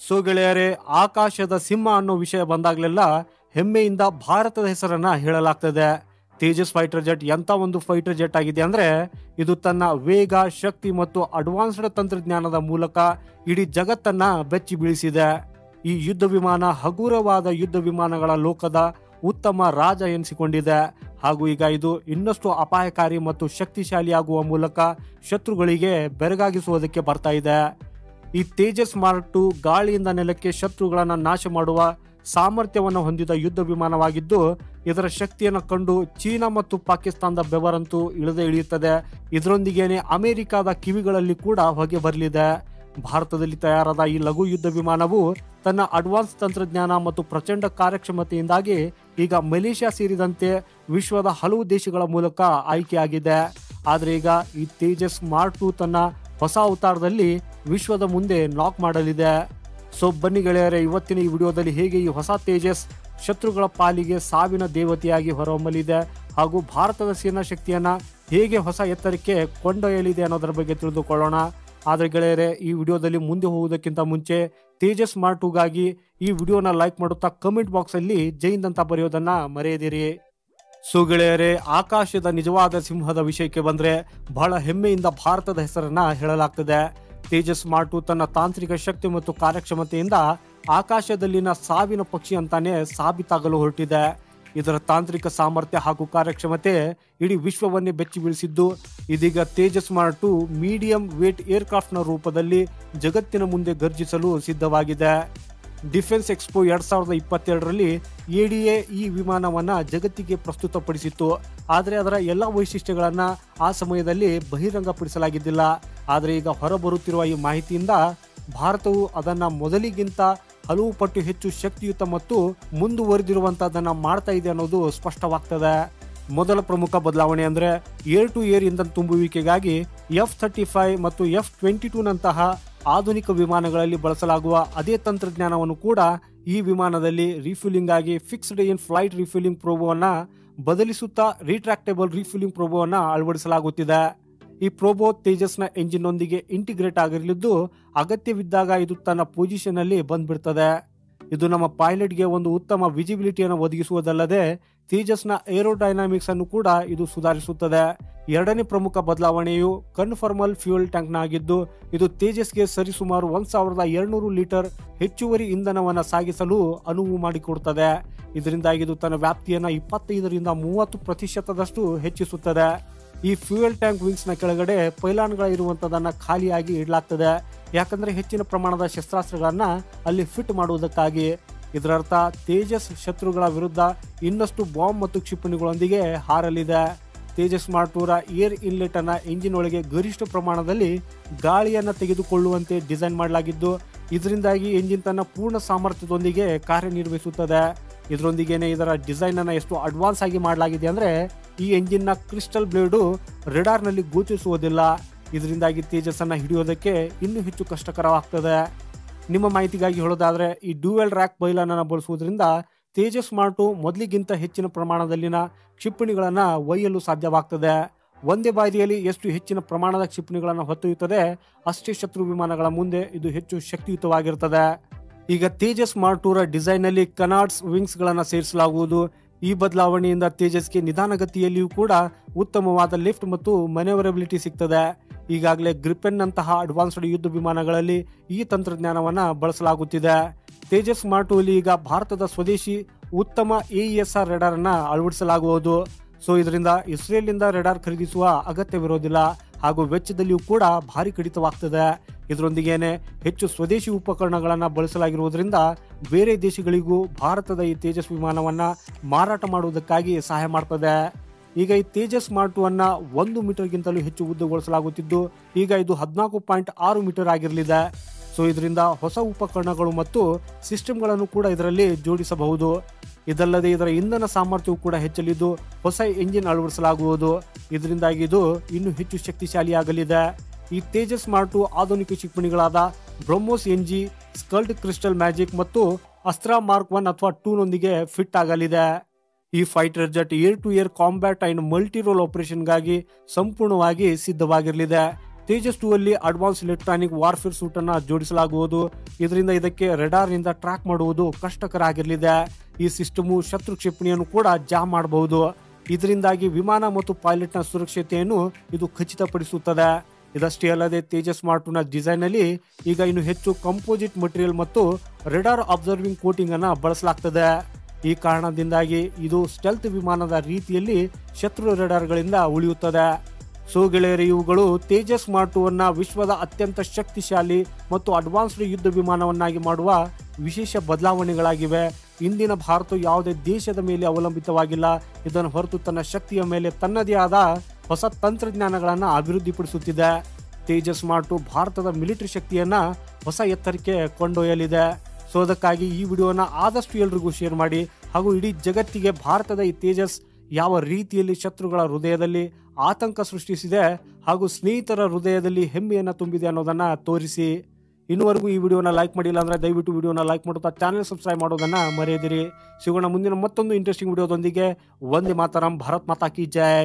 So ಗೆಳೆಯರೇ, ಆಕಾಶದ ಸಿಂಹ ಅನ್ನೋ ವಿಷಯ ಬಂದಾಗಲೆಲ್ಲ ಹೆಮ್ಮೆಯಿಂದ ಭಾರತದ ಹೆಸರನ್ನ ಹೇಳಲಾಗ್ತದೆ. ತೇಜಸ್ ಫೈಟರ್ ಜೆಟ್ ಎಂತ ಒಂದು ಫೈಟರ್ ಜೆಟ್ ಆಗಿದೆ ಅಂದ್ರೆ, ಇದು ತನ್ನ ವೇಗ, ಶಕ್ತಿ ಮತ್ತು ಅಡ್ವಾನ್ಸ್ಡ್ ತಂತ್ರಜ್ಞಾನದ ಮೂಲಕ ಇಡೀ ಜಗತ್ತನ್ನ ಬೆಚ್ಚಿ ಬೀಳಿಸಿದೆ. ಈ ಯುದ್ಧ ವಿಮಾನ ಹಗುರವಾದ ಯುದ್ಧ ವಿಮಾನಗಳ ಲೋಕದ ಉತ್ತಮ ರಾಜ ಎನಿಸಿಕೊಂಡಿದೆ. ಹಾಗೂ ಈಗ ಇದು ಇನ್ನಷ್ಟು ಅಪಾಯಕಾರಿ ಮತ್ತು ಶಕ್ತಿಶಾಲಿಯಾಗುವ ಮೂಲಕ ಶತ್ರುಗಳಿಗೆ ಬೆರಗಾಗಿಸುವುದಕ್ಕೆ ಬರ್ತಾ ಇದೆ. ಈ ತೇಜಸ್ ಮಾರ್ಕ್ II ಗಾಳಿಯಿಂದ ನೆಲಕ್ಕೆ ಶತ್ರುಗಳನ್ನು ನಾಶ ಮಾಡುವ ಸಾಮರ್ಥ್ಯವನ್ನು ಹೊಂದಿದ ಯುದ್ಧ ವಿಮಾನವಾಗಿದ್ದು, ಇದರ ಶಕ್ತಿಯನ್ನು ಕಂಡು ಚೀನಾ ಮತ್ತು ಪಾಕಿಸ್ತಾನದ ಬೆವರಂತೂ ಇಳಿಯುತ್ತದೆ. ಇದರೊಂದಿಗೇನೆ ಅಮೆರಿಕದ ಕಿವಿಗಳಲ್ಲಿ ಕೂಡ ಹೊಗೆ ಬರಲಿದೆ. ಭಾರತದಲ್ಲಿ ತಯಾರಾದ ಈ ಲಘು ಯುದ್ಧ ವಿಮಾನವು ತನ್ನ ಅಡ್ವಾನ್ಸ್ ತಂತ್ರಜ್ಞಾನ ಮತ್ತು ಪ್ರಚಂಡ ಕಾರ್ಯಕ್ಷಮತೆಯಿಂದಾಗಿ ಈಗ ಮಲೇಷ್ಯಾ ಸೇರಿದಂತೆ ವಿಶ್ವದ ಹಲವು ದೇಶಗಳ ಮೂಲಕ ಆಯ್ಕೆಯಾಗಿದೆ. ಆದರೆ ಈಗ ಈ ತೇಜಸ್ ಮಾರ್ಕ್ II ತನ್ನ ಹೊಸ ಅವತಾರದಲ್ಲಿ ವಿಶ್ವದ ಮುಂದೆ ನಾಕ್ ಮಾಡಲಿದೆ. ಸೊ ಬನ್ನಿ ಗೆಳೆಯರೇ, ಇವತ್ತಿನ ಈ ವಿಡಿಯೋದಲ್ಲಿ ಹೇಗೆ ಈ ಹೊಸ ತೇಜಸ್ ಶತ್ರುಗಳ ಪಾಲಿಗೆ ಸಾವಿನ ದೇವತೆಯಾಗಿ ಹೊರಹೊಮ್ಮಲಿದೆ ಹಾಗೂ ಭಾರತದ ಸೇನಾ ಶಕ್ತಿಯನ್ನ ಹೇಗೆ ಹೊಸ ಎತ್ತರಕ್ಕೆ ಕೊಂಡೊಯ್ಯಲಿದೆ ಅನ್ನೋದರ ಬಗ್ಗೆ ತಿಳಿದುಕೊಳ್ಳೋಣ. ಆದರೆ ಗೆಳೆಯರೇ, ಈ ವಿಡಿಯೋದಲ್ಲಿ ಮುಂದೆ ಹೋಗುವುದಕ್ಕಿಂತ ಮುಂಚೆ ತೇಜಸ್ ಮಾರ್ಕ್ II ಈ ವಿಡಿಯೋನ ಲೈಕ್ ಮಾಡುತ್ತಾ ಕಮೆಂಟ್ ಬಾಕ್ಸ್ ಅಲ್ಲಿ ಜೈ ಹಿಂದ್ ಅಂತ ಬರೆಯೋದನ್ನ ಮರೆಯದಿರಿ. ಸೊ ಗೆಳೆಯರೇ, ಆಕಾಶದ ನಿಜವಾದ ಸಿಂಹದ ವಿಷಯಕ್ಕೆ ಬಂದ್ರೆ ಬಹಳ ಹೆಮ್ಮೆಯಿಂದ ಭಾರತದ ಹೆಸರನ್ನ ಹೇಳಲಾಗ್ತದೆ. ತೇಜಸ್ ಮಾರ್ಕ್ II ತನ್ನ ತಾಂತ್ರಿಕ ಶಕ್ತಿ ಮತ್ತು ಕಾರ್ಯಕ್ಷಮತೆಯಿಂದ ಆಕಾಶದಲ್ಲಿನ ಸಾವಿನ ಪಕ್ಷಿ ಅಂತಾನೆ ಸಾಬೀತಾಗಲು ಹೊರಟಿದೆ. ಇದರ ತಾಂತ್ರಿಕ ಸಾಮರ್ಥ್ಯ ಹಾಗೂ ಕಾರ್ಯಕ್ಷಮತೆ ಇಡೀ ವಿಶ್ವವನ್ನೇ ಬೆಚ್ಚಿ ಬೀಳಿಸಿದ್ದು, ಇದೀಗ Tejas mark II medium weight aircraft ನ ರೂಪದಲ್ಲಿ ಜಗತ್ತಿನ ಮುಂದೆ ಗರ್ಜಿಸಲು ಸಿದ್ಧವಾಗಿದೆ. ಡಿಫೆನ್ಸ್ ಎಕ್ಸ್ಪೋ 2022ರಲ್ಲಿ ADA ಈ ವಿಮಾನವನ್ನ ಜಗತ್ತಿಗೆ ಪ್ರಸ್ತುತಪಡಿಸಿತ್ತು. ಆದರೆ ಅದರ ಎಲ್ಲ ವೈಶಿಷ್ಟ್ಯಗಳನ್ನ ಆ ಸಮಯದಲ್ಲಿ ಬಹಿರಂಗಪಡಿಸಲಾಗಿದ್ದಿಲ್ಲ. ಆದರೆ ಈಗ ಹೊರಬರುತ್ತಿರುವ ಈ ಮಾಹಿತಿಯಿಂದ ಭಾರತವು ಅದನ್ನ ಮೊದಲಿಗಿಂತ ಹಲವು ಪಟ್ಟು ಹೆಚ್ಚು ಶಕ್ತಿಯುತ ಮತ್ತು ಮುಂದುವರೆದಿರುವಂತಹದನ್ನ ಮಾಡ್ತಾ ಇದೆ ಅನ್ನೋದು ಸ್ಪಷ್ಟವಾಗ್ತದೆ. ಮೊದಲ ಪ್ರಮುಖ ಬದಲಾವಣೆ ಅಂದ್ರೆ ಏರ್ ಟು ಏರ್ ಇಂಧನ ತುಂಬುವಿಕೆಗಾಗಿ F-35 ಮತ್ತು F-22 ನಂತಹ ಆಧುನಿಕ ವಿಮಾನಗಳಲ್ಲಿ ಬಳಸಲಾಗುವ ಅದೇ ತಂತ್ರಜ್ಞಾನವನ್ನು ಕೂಡ ಈ ವಿಮಾನದಲ್ಲಿ ರಿಫ್ಯೂಲಿಂಗ್ ಆಗಿ ಫಿಕ್ಸ್ಡ್ ಇನ್ ಫ್ಲೈಟ್ ರಿಫ್ಯೂಲಿಂಗ್ ಪ್ರೋಬೋವನ್ನ ಬದಲಿಸುತ್ತಾ ರಿಟ್ರಾಕ್ಟೇಬಲ್ ರಿಫ್ಯೂಲಿಂಗ್ ಪ್ರೋಬೋವನ್ನ ಅಳವಡಿಸಲಾಗುತ್ತಿದೆ. ಈ ಪ್ರೋಬೋ ತೇಜಸ್ನ ಎಂಜಿನ್ ನೊಂದಿಗೆ ಇಂಟಿಗ್ರೇಟ್ ಆಗಿರಲಿದ್ದು, ಅಗತ್ಯವಿದ್ದಾಗ ಇದು ತನ್ನ ಪೊಸಿಷನ್ ಅಲ್ಲಿ ಬಂದ್ಬಿಡ್ತದೆ. ಇದು ನಮ್ಮ ಪೈಲಟ್ಗೆ ಒಂದು ಉತ್ತಮ ವಿಜಿಬಿಲಿಟಿಯನ್ನು ಒದಗಿಸುವುದಲ್ಲದೆ ತೇಜಸ್ನ ಏರೋಡೈನಾಮಿಕ್ಸ್ ಅನ್ನು ಕೂಡ ಇದು ಸುಧಾರಿಸುತ್ತದೆ. ಎರಡನೇ ಪ್ರಮುಖ ಬದಲಾವಣೆಯು ಕನ್ಫರ್ಮಲ್ ಫ್ಯೂಯಲ್ ಟ್ಯಾಂಕ್ ನ ಆಗಿದ್ದು, ಇದು ತೇಜಸ್ಗೆ ಸರಿಸುಮಾರು 1200 ಲೀಟರ್ ಹೆಚ್ಚುವರಿ ಇಂಧನವನ್ನು ಸಾಗಿಸಲು ಅನುವು ಮಾಡಿಕೊಡುತ್ತದೆ. ಇದರಿಂದಾಗಿ ಇದು ತನ್ನ ವ್ಯಾಪ್ತಿಯನ್ನ 25ರಿಂದ 30% ಹೆಚ್ಚಿಸುತ್ತದೆ. ಈ ಫ್ಯೂಯಲ್ ಟ್ಯಾಂಕ್ ವಿಂಗ್ಸ್ ನ ಕೆಳಗಡೆ ಪೈಲಾನ್ಗಳ ಇರುವಂತದನ್ನ ಖಾಲಿಯಾಗಿ ಇಡಲಾಗ್ತದೆ. ಯಾಕಂದ್ರೆ ಹೆಚ್ಚಿನ ಪ್ರಮಾಣದ ಶಸ್ತ್ರಾಸ್ತ್ರಗಳನ್ನ ಅಲ್ಲಿ ಫಿಟ್ ಮಾಡುವುದಕ್ಕಾಗಿ. ಇದರರ್ಥ ತೇಜಸ್ ಶತ್ರುಗಳ ವಿರುದ್ಧ ಇನ್ನಷ್ಟು ಬಾಂಬ್ ಮತ್ತು ಕ್ಷಿಪಣಿಗಳೊಂದಿಗೆ ಹಾರಲಿದೆ. Tejas mark II air inlet ಅನ್ನ ಎಂಜಿನ್ ಒಳಗೆ ಗರಿಷ್ಠ ಪ್ರಮಾಣದಲ್ಲಿ ಗಾಳಿಯನ್ನ ತೆಗೆದುಕೊಳ್ಳುವಂತೆ ಡಿಸೈನ್ ಮಾಡಲಾಗಿದ್ದು, ಇದರಿಂದಾಗಿ ಎಂಜಿನ್ ತನ್ನ ಪೂರ್ಣ ಸಾಮರ್ಥ್ಯದೊಂದಿಗೆ ಕಾರ್ಯನಿರ್ವಹಿಸುತ್ತದೆ. ಇದರೊಂದಿಗೇನೆ ಇದರ ಡಿಸೈನ್ ಅನ್ನ ಎಷ್ಟು ಅಡ್ವಾನ್ಸ್ ಆಗಿ ಮಾಡಲಾಗಿದೆ ಅಂದ್ರೆ, ಈ ಎಂಜಿನ್ ನ ಕ್ರಿಸ್ಟಲ್ ಬ್ಲೇಡು ರೆಡಾರ್ ನಲ್ಲಿ ಗೋಚರಿಸುವುದಿಲ್ಲ. ಇದರಿಂದಾಗಿ ತೇಜಸ್ ಅನ್ನ ಹಿಡಿಯೋದಕ್ಕೆ ಇನ್ನೂ ಹೆಚ್ಚು ಕಷ್ಟಕರವಾಗ್ತದೆ. ನಿಮ್ಮ ಮಾಹಿತಿಗಾಗಿ ಹೇಳೋದಾದ್ರೆ, ಈ ಡ್ಯೂಯಲ್ ರ್ಯಾಕ್ ಬೈಲನ್ ಅನ್ನು ಬಳಸುವುದರಿಂದ ತೇಜಸ್ ಮಾರ್ಕ್ II ಮೊದಲಿಗಿಂತ ಹೆಚ್ಚಿನ ಪ್ರಮಾಣದಲ್ಲಿನ ಕ್ಷಿಪಣಿಗಳನ್ನ ಒಯ್ಯಲು ಸಾಧ್ಯವಾಗ್ತದೆ. ಒಂದೇ ಬಾರಿಯಲ್ಲಿ ಎಷ್ಟು ಹೆಚ್ಚಿನ ಪ್ರಮಾಣದ ಕ್ಷಿಪಣಿಗಳನ್ನು ಹೊತ್ತೊಯ್ಯುತ್ತದೆ, ಅಷ್ಟೇ ಶತ್ರು ವಿಮಾನಗಳ ಮುಂದೆ ಇದು ಹೆಚ್ಚು ಶಕ್ತಿಯುತವಾಗಿರುತ್ತದೆ. ಈಗ ತೇಜಸ್ ಮಾರ್ಕ್ II ಡಿಸೈನ್ ನಲ್ಲಿ ಕನಾರ್ಡ್ಸ್ ವಿಂಗ್ಸ್ ಗಳನ್ನ ಸೇರಿಸಲಾಗುವುದು. ಈ ಬದಲಾವಣೆಯಿಂದ ತೇಜಸ್ಗೆ ನಿಧಾನಗತಿಯಲ್ಲಿಯೂ ಕೂಡ ಉತ್ತಮವಾದ ಲಿಫ್ಟ್ ಮತ್ತು ಮನೆವರಬಿಲಿಟಿ ಸಿಗ್ತದೆ. ಈಗಾಗಲೇ ಗ್ರಿಪೆನ್ ನಂತಹ ಅಡ್ವಾನ್ಸ್ಡ್ ಯುದ್ಧ ವಿಮಾನಗಳಲ್ಲಿ ಈ ತಂತ್ರಜ್ಞಾನವನ್ನ ಬಳಸಲಾಗುತ್ತಿದೆ. ತೇಜಸ್ ಮಾರ್ಕ್ II ಈಗ ಭಾರತದ ಸ್ವದೇಶಿ ಉತ್ತಮ AESR ರೆಡಾರ್ ಅನ್ನ ಅಳವಡಿಸಲಾಗುವುದು. ಸೊ ಇದರಿಂದ ಇಸ್ರೇಲ್ ನಿಂದ ರೆಡಾರ್ ಖರೀದಿಸುವ ಅಗತ್ಯವಿರೋದಿಲ್ಲ ಹಾಗೂ ವೆಚ್ಚದಲ್ಲಿಯೂ ಕೂಡ ಭಾರಿ ಕಡಿತವಾಗ್ತದೆ. ಇದರೊಂದಿಗೇನೆ ಹೆಚ್ಚು ಸ್ವದೇಶಿ ಉಪಕರಣಗಳನ್ನ ಬಳಸಲಾಗಿರುವುದರಿಂದ ಬೇರೆ ದೇಶಗಳಿಗೂ ಭಾರತದ ಈ ತೇಜಸ್ ವಿಮಾನವನ್ನ ಮಾರಾಟ ಮಾಡುವುದಕ್ಕಾಗಿ ಸಹಾಯ ಮಾಡ್ತದೆ. ಈಗ ಈ ತೇಜಸ್ ಮಾರ್ಕ್ II ಅನ್ನ 1 ಮೀಟರ್ಗಿಂತಲೂ ಹೆಚ್ಚು ಉದ್ದಗೊಳಿಸಲಾಗುತ್ತಿದ್ದು, ಈಗ ಇದು 14.6 ಮೀಟರ್ ಆಗಿರಲಿದೆ. ಸೊ ಇದರಿಂದ ಹೊಸ ಉಪಕರಣಗಳು ಮತ್ತು ಸಿಸ್ಟಮ್ಗಳನ್ನು ಕೂಡ ಇದರಲ್ಲಿ ಜೋಡಿಸಬಹುದು. ಇದಲ್ಲದೆ ಇದರ ಇಂಧನ ಸಾಮರ್ಥ್ಯವು ಕೂಡ ಹೆಚ್ಚಲಿದ್ದು, ಹೊಸ ಎಂಜಿನ್ ಅಳವಡಿಸಲಾಗುವುದು. ಇದರಿಂದಾಗಿ ಇದು ಇನ್ನೂ ಹೆಚ್ಚು ಶಕ್ತಿಶಾಲಿಯಾಗಲಿದೆ. ಈ ತೇಜಸ್ ಮಾರ್ಕ್ II ಆಧುನಿಕ ಕ್ಷಿಪಣಿಗಳಾದ ಬ್ರಹ್ಮೋಸ್ NG, ಸ್ಕಲ್ಡ್ ಕ್ರಿಸ್ಟಲ್ ಮ್ಯಾಜಿಕ್ ಮತ್ತು ಅಸ್ತ್ರ ಮಾರ್ಕ್ I ಅಥವಾ II ನೊಂದಿಗೆ ಫಿಟ್ ಆಗಲಿದೆ. ಈ fighter jet air to air combat and multi role ಆಪರೇಷನ್ಗಾಗಿ ಸಂಪೂರ್ಣವಾಗಿ ಸಿದ್ಧವಾಗಿರಲಿದೆ. ತೇಜಸ್ 2 ಅಲ್ಲಿ ಅಡ್ವಾನ್ಸ್ ಎಲೆಕ್ಟ್ರಾನಿಕ್ ವಾರ್ಫೇರ್ ಸೂಟ್ ಅನ್ನ ಜೋಡಿಸಲಾಗುವುದು. ಇದರಿಂದ ಇದಕ್ಕೆ ರೆಡಾರ್ ನಿಂದ ಟ್ರ್ಯಾಕ್ ಮಾಡುವುದು ಕಷ್ಟಕರ ಆಗಿರಲಿದೆ. ಈ ಸಿಸ್ಟಮು ಶತ್ರು ಕ್ಷಿಪಣಿಯನ್ನು ಕೂಡ ಜಾಮ್ ಮಾಡಬಹುದು. ಇದರಿಂದಾಗಿ ವಿಮಾನ ಮತ್ತು ಪೈಲಟ್ನ ಸುರಕ್ಷತೆಯನ್ನು ಇದು ಖಚಿತಪಡಿಸುತ್ತದೆ. ಇದಷ್ಟೇ ಅಲ್ಲದೆ ತೇಜಸ್ ಮಾರ್ಕ್ 2ನ ಡಿಸೈನ್ ಅಲ್ಲಿ ಈಗ ಇನ್ನು ಹೆಚ್ಚು ಕಂಪೋಸಿಟ್ ಮಟೀರಿಯಲ್ ಮತ್ತು ರೆಡಾರ್ ಅಬ್ಸರ್ವಿಂಗ್ ಕೋಟಿಂಗ್ ಅನ್ನ ಬಳಸಲಾಗ್ತದೆ. ಈ ಕಾರಣದಿಂದಾಗಿ ಇದು ಸ್ಟೆಲ್ತ್ ವಿಮಾನದ ರೀತಿಯಲ್ಲಿ ಶತ್ರು ರೆಡಾರ್ಗಳಿಂದ ಉಳಿಯುತ್ತದೆ. ಸೊ ಗೆಳೆಯರೇ, ಇವುಗಳು ತೇಜಸ್ ಮಾರ್ಕ್ 2 ಅನ್ನ ವಿಶ್ವದ ಅತ್ಯಂತ ಶಕ್ತಿಶಾಲಿ ಮತ್ತು ಅಡ್ವಾನ್ಸ್ಡ್ ಯುದ್ಧ ವಿಮಾನವನ್ನಾಗಿ ಮಾಡುವ ವಿಶೇಷ ಬದಲಾವಣೆಗಳಾಗಿವೆ. ಇಂದಿನ ಭಾರತ ಯಾವುದೇ ದೇಶದ ಮೇಲೆ ಅವಲಂಬಿತವಾಗಿಲ್ಲ. ಇದನ್ನು ಹೊರತು ತನ್ನ ಶಕ್ತಿಯ ಮೇಲೆ ತನ್ನದೇ ಆದ ಹೊಸ ತಂತ್ರಜ್ಞಾನಗಳನ್ನು ಅಭಿವೃದ್ಧಿಪಡಿಸುತ್ತಿದೆ. ತೇಜಸ್ ಮಾರ್ಕ್ 2 ಭಾರತದ ಮಿಲಿಟರಿ ಶಕ್ತಿಯನ್ನ ಹೊಸ ಎತ್ತರಕ್ಕೆ ಕೊಂಡೊಯ್ಯಲಿದೆ. ಸೊ ಅದಕ್ಕಾಗಿ ಈ ವಿಡಿಯೋನ ಆದಷ್ಟು ಎಲ್ರಿಗೂ ಶೇರ್ ಮಾಡಿ ಹಾಗೂ ಇಡೀ ಜಗತ್ತಿಗೆ ಭಾರತದ ಈ ತೇಜಸ್ ಯಾವ ರೀತಿಯಲ್ಲಿ ಶತ್ರುಗಳ ಹೃದಯದಲ್ಲಿ ಆತಂಕ ಸೃಷ್ಟಿಸಿದೆ ಹಾಗೂ ಸ್ನೇಹಿತರ ಹೃದಯದಲ್ಲಿ ಹೆಮ್ಮೆಯನ್ನು ತುಂಬಿದೆ ಅನ್ನೋದನ್ನ ತೋರಿಸಿ. ಇನ್ನುವರೆಗೂ ಈ ವಿಡಿಯೋನ ಲೈಕ್ ಮಾಡಿಲ್ಲ ಅಂದ್ರೆ ದಯವಿಟ್ಟು ವಿಡಿಯೋನ ಲೈಕ್ ಮಾಡುತ್ತಾ ಚಾನೆಲ್ ಸಬ್ಸ್ಕ್ರೈಬ್ ಮಾಡೋದನ್ನ ಮರೆಯದಿರಿ. ಸಿಗೋಣ ಮುಂದಿನ ಮತ್ತೊಂದು ಇಂಟ್ರೆಸ್ಟಿಂಗ್ ವಿಡಿಯೋದೊಂದಿಗೆ. ವಂದೇ ಮಾತರಂ. ಭಾರತ್ ಮಾತಾ ಕಿ ಜೈ.